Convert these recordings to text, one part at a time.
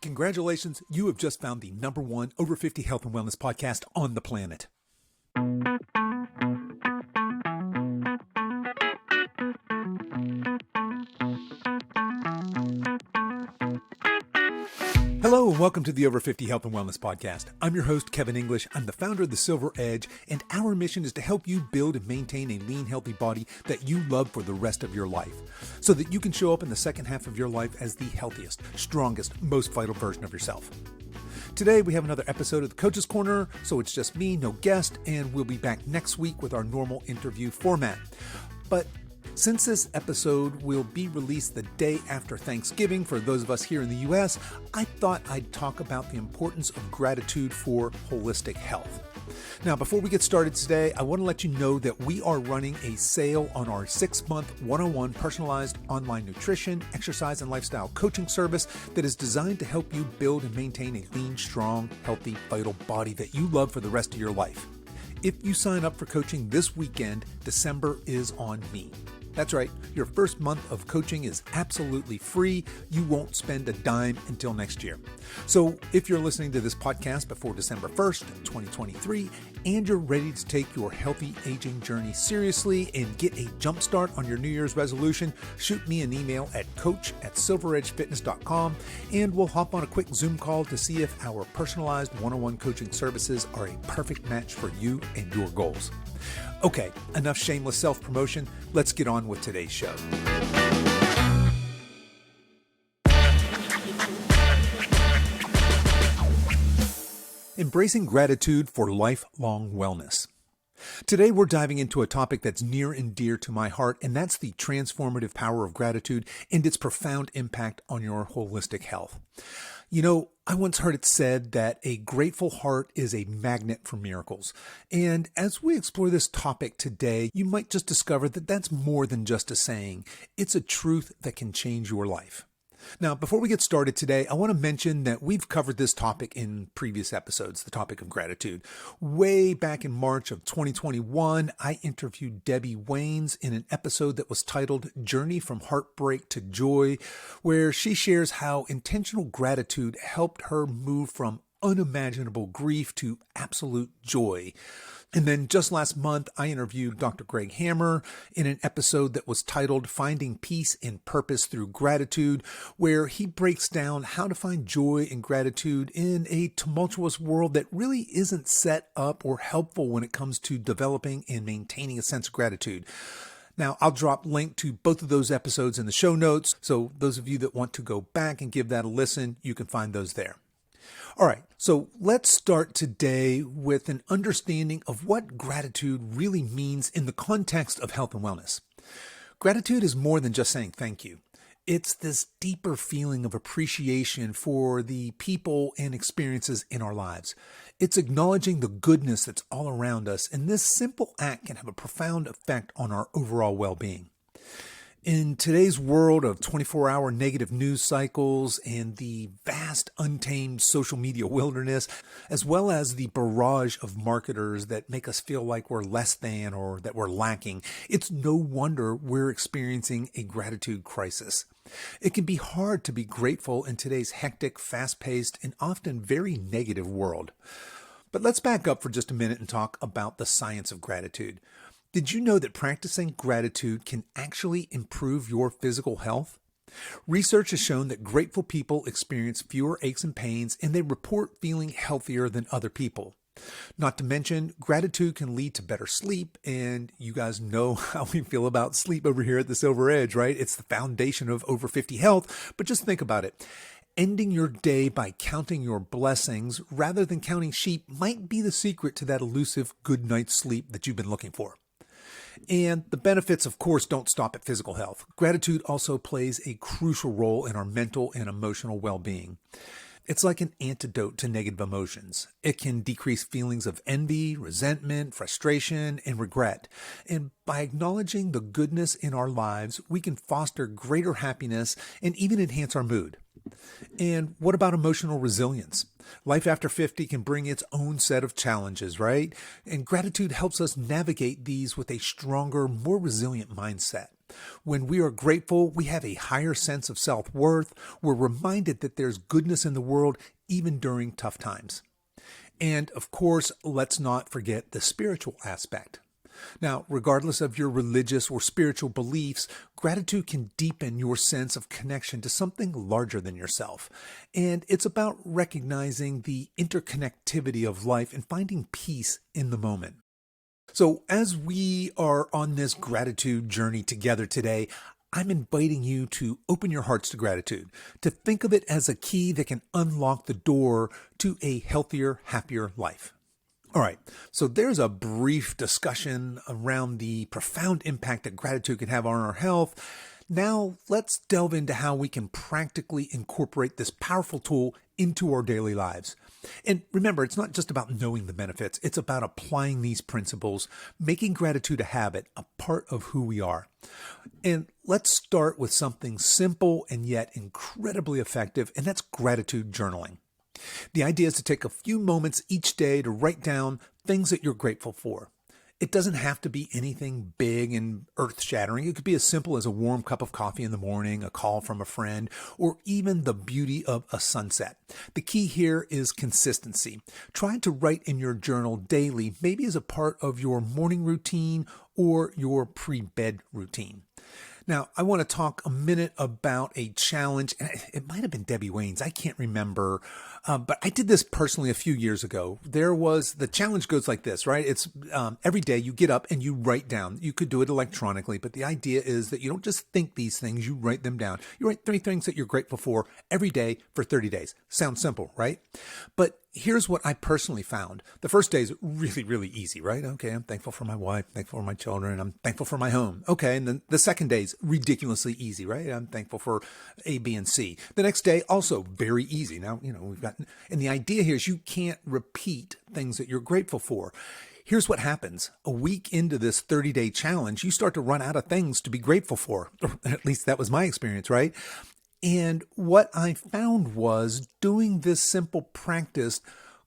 Congratulations, you have just found the #1 over 50 health and wellness podcast on the planet. Hello and welcome to the Over 50 Health and Wellness Podcast. I'm your host, Kevin English. I'm the founder of The Silver Edge, and our mission is to help you build and maintain a lean, healthy body that you love for the rest of your life, so that you can show up in the second half of your life as the healthiest, strongest, most vital version of yourself. Today we have another episode of the Coach's Corner, so it's just me, no guest, and we'll be back next week with our normal interview format. But since this episode will be released the day after Thanksgiving for those of us here in the U.S., I thought I'd talk about the importance of gratitude for holistic health. Now, before we get started today, I want to let you know that we are running a sale on our 6-month 101 personalized online nutrition, exercise, and lifestyle coaching service that is designed to help you build and maintain a lean, strong, healthy, vital body that you love for the rest of your life. If you sign up for coaching this weekend, December is on me. That's right, your first month of coaching is absolutely free. You won't spend a dime until next year. So if you're listening to this podcast before December 1st, 2023, and you're ready to take your healthy aging journey seriously and get a jump start on your New Year's resolution, shoot me an email at coach@silveredgefitness.com, and we'll hop on a quick Zoom call to see if our personalized one-on-one coaching services are a perfect match for you and your goals. Okay, enough shameless self-promotion. Let's get on with today's show. Embracing gratitude for lifelong wellness. Today, we're diving into a topic that's near and dear to my heart, and that's the transformative power of gratitude and its profound impact on your holistic health. You know, I once heard it said that a grateful heart is a magnet for miracles. And as we explore this topic today, you might just discover that that's more than just a saying. It's a truth that can change your life. Now, before we get started today, I want to mention that we've covered this topic in previous episodes, the topic of gratitude. Way back in March of 2021, I interviewed Debbie Waynez in an episode that was titled Journey from Heartbreak to Joy, where she shares how intentional gratitude helped her move from unimaginable grief to absolute joy. And then just last month, I interviewed Dr. Greg Hammer in an episode that was titled Finding Peace and Purpose Through Gratitude, where he breaks down how to find joy and gratitude in a tumultuous world that really isn't set up or helpful when it comes to developing and maintaining a sense of gratitude. Now, I'll drop link to both of those episodes in the show notes, so those of you that want to go back and give that a listen, you can find those there. All right, so let's start today with an understanding of what gratitude really means in the context of health and wellness. Gratitude is more than just saying thank you. It's this deeper feeling of appreciation for the people and experiences in our lives. It's acknowledging the goodness that's all around us, and this simple act can have a profound effect on our overall well-being. In today's world of 24-hour negative news cycles and the vast untamed social media wilderness, as well as the barrage of marketers that make us feel like we're less than or that we're lacking, it's no wonder we're experiencing a gratitude crisis. It can be hard to be grateful in today's hectic, fast-paced, and often very negative world. But let's back up for just a minute and talk about the science of gratitude. Did you know that practicing gratitude can actually improve your physical health? Research has shown that grateful people experience fewer aches and pains, and they report feeling healthier than other people. Not to mention, gratitude can lead to better sleep, and you guys know how we feel about sleep over here at the Silver Edge, right? It's the foundation of over 50 health, but just think about it. Ending your day by counting your blessings rather than counting sheep might be the secret to that elusive good night's sleep that you've been looking for. And the benefits, of course, don't stop at physical health. Gratitude also plays a crucial role in our mental and emotional well-being. It's like an antidote to negative emotions. It can decrease feelings of envy, resentment, frustration, and regret. And by acknowledging the goodness in our lives, we can foster greater happiness and even enhance our mood. And what about emotional resilience? Life after 50 can bring its own set of challenges, right? And gratitude helps us navigate these with a stronger, more resilient mindset. When we are grateful, we have a higher sense of self-worth. We're reminded that there's goodness in the world, even during tough times. And of course, let's not forget the spiritual aspect. Now, regardless of your religious or spiritual beliefs, gratitude can deepen your sense of connection to something larger than yourself. And it's about recognizing the interconnectivity of life and finding peace in the moment. So, as we are on this gratitude journey together today, I'm inviting you to open your hearts to gratitude, to think of it as a key that can unlock the door to a healthier, happier life. All right, so there's a brief discussion around the profound impact that gratitude can have on our health. Now, let's delve into how we can practically incorporate this powerful tool into our daily lives. And remember, it's not just about knowing the benefits, it's about applying these principles, making gratitude a habit, a part of who we are. And let's start with something simple and yet incredibly effective, and that's gratitude journaling. The idea is to take a few moments each day to write down things that you're grateful for. It doesn't have to be anything big and earth-shattering. It could be as simple as a warm cup of coffee in the morning, a call from a friend, or even the beauty of a sunset. The key here is consistency. Try to write in your journal daily, maybe as a part of your morning routine or your pre-bed routine. Now, I want to talk a minute about a challenge. It might have been Debbie Waynez. I can't remember, but I did this personally a few years ago. The challenge goes like this, right? It's every day you get up and you write down. You could do it electronically, but the idea is that you don't just think these things, you write them down. You write 3 things that you're grateful for every day for 30 days. Sounds simple, right? But here's what I personally found. The first day is really, really easy, right? Okay, I'm thankful for my wife, thankful for my children, I'm thankful for my home. Okay, and then the second day is ridiculously easy, right? I'm thankful for A, B, and C. The next day, also very easy. Now, and the idea here is you can't repeat things that you're grateful for. Here's what happens. A week into this 30-day challenge, you start to run out of things to be grateful for. Or at least that was my experience, right? And what I found was doing this simple practice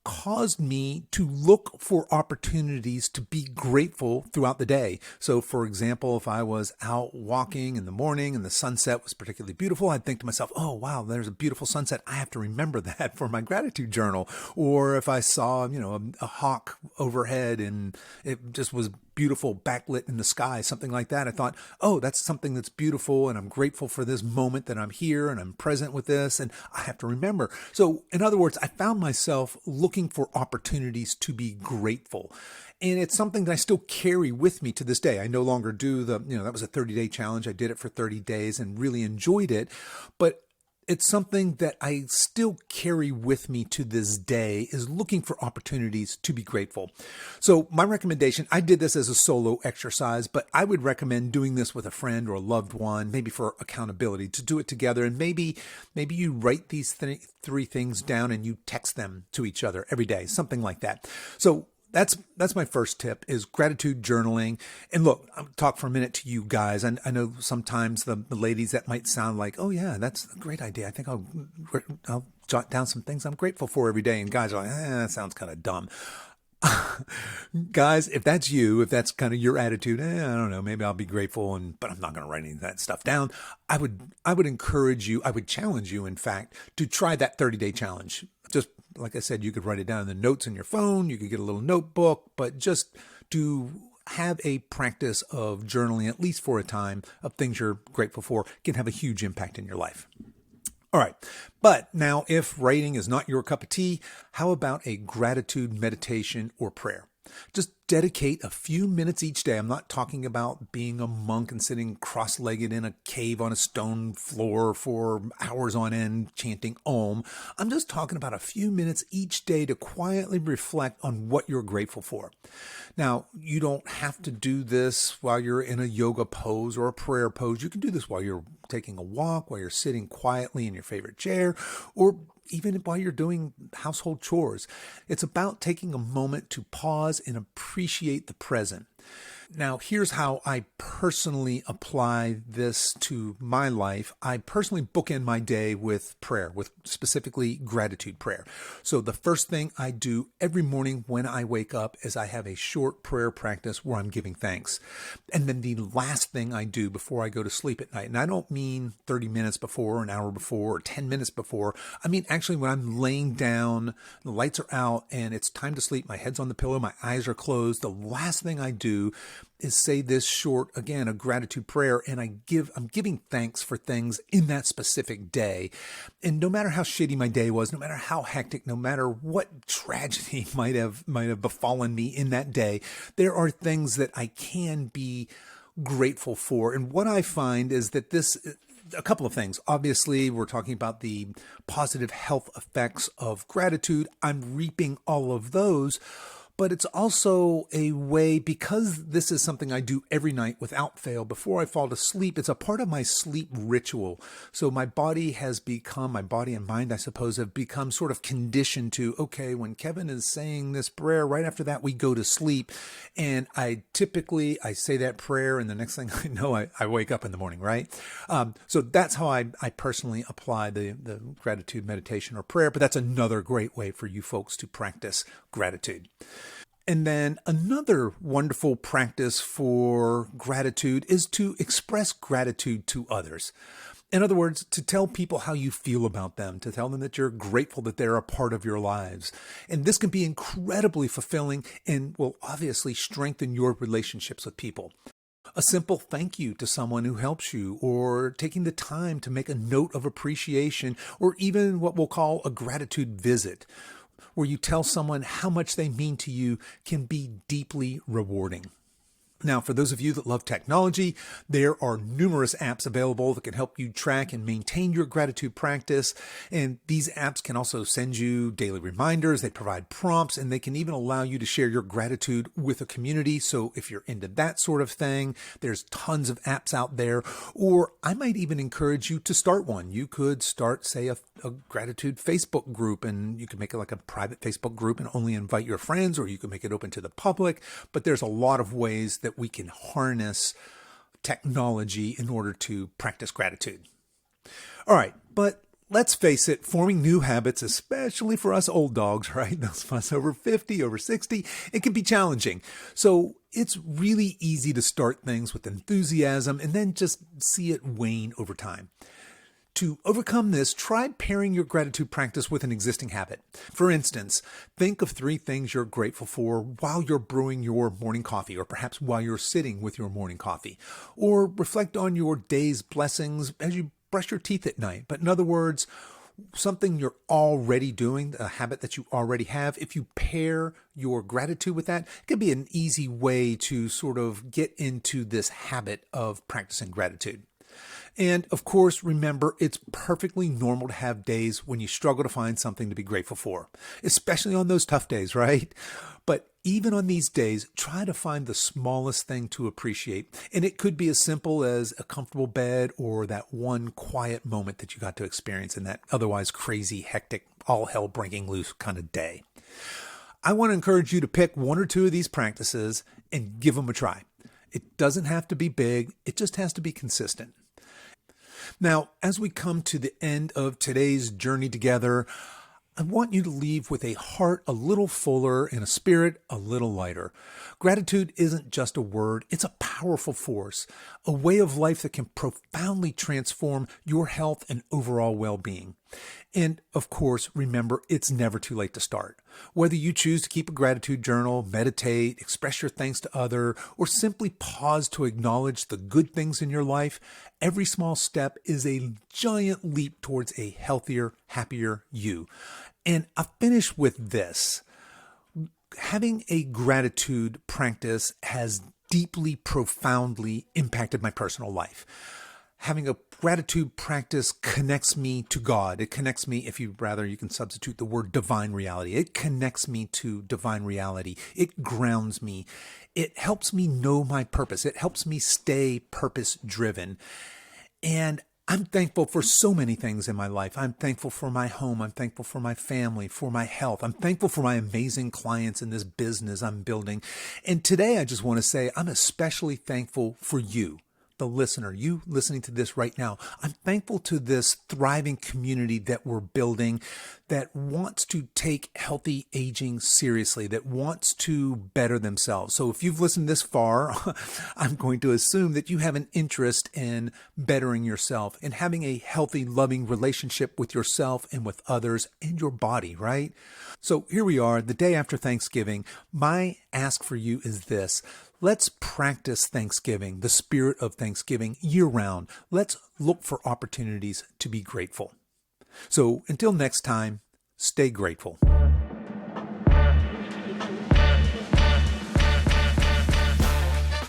caused me to look for opportunities to be grateful throughout the day. So, for example, if I was out walking in the morning and the sunset was particularly beautiful, I'd think to myself, oh, wow, there's a beautiful sunset. I have to remember that for my gratitude journal. Or if I saw, a hawk overhead and it just was beautiful backlit in the sky, something like that, I thought, oh, that's something that's beautiful and I'm grateful for this moment that I'm here and I'm present with this and I have to remember. So in other words, I found myself looking for opportunities to be grateful. And it's something that I still carry with me to this day. I no longer do that was a 30-day challenge. I did it for 30 days and really enjoyed it. But it's something that I still carry with me to this day, is looking for opportunities to be grateful. So my recommendation, I did this as a solo exercise, but I would recommend doing this with a friend or a loved one, maybe for accountability, to do it together. And maybe you write these 3 things down and you text them to each other every day, something like that. So that's my first tip, is gratitude journaling. And look, I'll talk for a minute to you guys. I know sometimes the ladies, that might sound like, oh yeah, that's a great idea. I think I'll jot down some things I'm grateful for every day. And guys are like, that sounds kind of dumb. Guys, if that's you, if that's kind of your attitude, I don't know, maybe I'll be grateful, but I'm not going to write any of that stuff down. I would encourage you, I would challenge you, in fact, to try that 30-day challenge. Just like I said, you could write it down in the notes in your phone. You could get a little notebook, but just to have a practice of journaling, at least for a time, of things you're grateful for, can have a huge impact in your life. All right. But now, if writing is not your cup of tea, how about a gratitude meditation or prayer? Just dedicate a few minutes each day. I'm not talking about being a monk and sitting cross-legged in a cave on a stone floor for hours on end chanting Om. I'm just talking about a few minutes each day to quietly reflect on what you're grateful for. Now, you don't have to do this while you're in a yoga pose or a prayer pose. You can do this while you're taking a walk, while you're sitting quietly in your favorite chair, or even while you're doing household chores. It's about taking a moment to pause and appreciate the present. Now, here's how I personally apply this to my life. I personally bookend my day with prayer, with specifically gratitude prayer. So the first thing I do every morning when I wake up is I have a short prayer practice where I'm giving thanks. And then the last thing I do before I go to sleep at night, and I don't mean 30 minutes before, an hour before, or 10 minutes before. I mean, actually, when I'm laying down, the lights are out, and it's time to sleep, my head's on the pillow, my eyes are closed, the last thing I do is say this short, again, a gratitude prayer, and I'm giving thanks for things in that specific day. And no matter how shitty my day was, no matter how hectic, no matter what tragedy might have befallen me in that day, there are things that I can be grateful for. And what I find is that a couple of things. Obviously, we're talking about the positive health effects of gratitude. I'm reaping all of those. But it's also a way, because this is something I do every night without fail before I fall to sleep, it's a part of my sleep ritual. So my body and mind, I suppose, have become sort of conditioned to, okay, when Kevin is saying this prayer, right after that, we go to sleep. And I say that prayer, and the next thing I know, I wake up in the morning, right? So that's how I personally apply the gratitude meditation or prayer, but that's another great way for you folks to practice gratitude. And then another wonderful practice for gratitude is to express gratitude to others. In other words, to tell people how you feel about them, to tell them that you're grateful that they're a part of your lives. And this can be incredibly fulfilling and will obviously strengthen your relationships with people. A simple thank you to someone who helps you, or taking the time to make a note of appreciation, or even what we'll call a gratitude visit, where you tell someone how much they mean to you, can be deeply rewarding. Now, for those of you that love technology, there are numerous apps available that can help you track and maintain your gratitude practice. And these apps can also send you daily reminders. They provide prompts, and they can even allow you to share your gratitude with a community. So if you're into that sort of thing, there's tons of apps out there. Or I might even encourage you to start one. You could start, say, a gratitude Facebook group, and you can make it like a private Facebook group and only invite your friends, or you can make it open to the public. But there's a lot of ways that we can harness technology in order to practice gratitude. All right, but let's face it, forming new habits, especially for us old dogs, right? Those of us over 50, over 60, it can be challenging. So it's really easy to start things with enthusiasm and then just see it wane over time. To overcome this, try pairing your gratitude practice with an existing habit. For instance, think of 3 things you're grateful for while you're brewing your morning coffee, or perhaps while you're sitting with your morning coffee. Or reflect on your day's blessings as you brush your teeth at night. But in other words, something you're already doing, a habit that you already have, if you pair your gratitude with that, it can be an easy way to sort of get into this habit of practicing gratitude. And of course, remember, it's perfectly normal to have days when you struggle to find something to be grateful for, especially on those tough days, right? But even on these days, try to find the smallest thing to appreciate. And it could be as simple as a comfortable bed, or that one quiet moment that you got to experience in that otherwise crazy, hectic, all hell breaking loose kind of day. I want to encourage you to pick 1 or 2 of these practices and give them a try. It doesn't have to be big. It just has to be consistent. Now, as we come to the end of today's journey together, I want you to leave with a heart a little fuller and a spirit a little lighter. Gratitude isn't just a word, it's a powerful force, a way of life that can profoundly transform your health and overall well-being. And of course, remember, it's never too late to start. Whether you choose to keep a gratitude journal, meditate, express your thanks to others, or simply pause to acknowledge the good things in your life, every small step is a giant leap towards a healthier, happier you. And I'll finish with this. Having a gratitude practice has deeply, profoundly impacted my personal life. Having a gratitude practice connects me to God. It connects me, if you rather, you can substitute the word divine reality. It connects me to divine reality. It grounds me. It helps me know my purpose. It helps me stay purpose-driven. And I'm thankful for so many things in my life. I'm thankful for my home. I'm thankful for my family, for my health. I'm thankful for my amazing clients in this business I'm building. And today I just want to say I'm especially thankful for you, the listener, you listening to this right now. I'm thankful to this thriving community that we're building that wants to take healthy aging seriously, that wants to better themselves. So if you've listened this far, I'm going to assume that you have an interest in bettering yourself and having a healthy, loving relationship with yourself and with others and your body, right? So here we are, the day after Thanksgiving. My ask for you is this. Let's practice Thanksgiving, the spirit of Thanksgiving, year-round. Let's look for opportunities to be grateful. So until next time, stay grateful.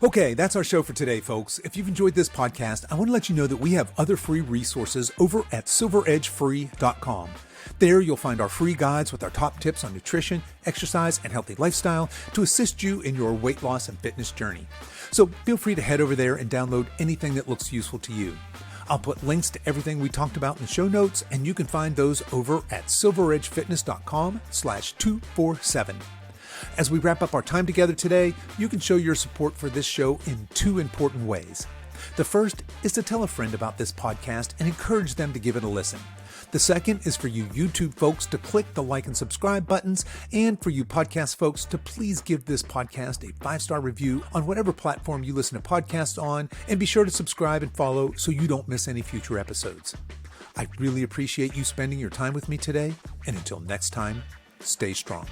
Okay, that's our show for today, folks. If you've enjoyed this podcast, I want to let you know that we have other free resources over at silveredgefree.com. There you'll find our free guides with our top tips on nutrition, exercise, and healthy lifestyle to assist you in your weight loss and fitness journey. So feel free to head over there and download anything that looks useful to you. I'll put links to everything we talked about in the show notes, and you can find those over at silveredgefitness.com/247. As we wrap up our time together today, you can show your support for this show in two important ways. The first is to tell a friend about this podcast and encourage them to give it a listen. The second is for you YouTube folks to click the like and subscribe buttons, and for you podcast folks to please give this podcast a 5-star review on whatever platform you listen to podcasts on, and be sure to subscribe and follow so you don't miss any future episodes. I really appreciate you spending your time with me today, and until next time, stay strong.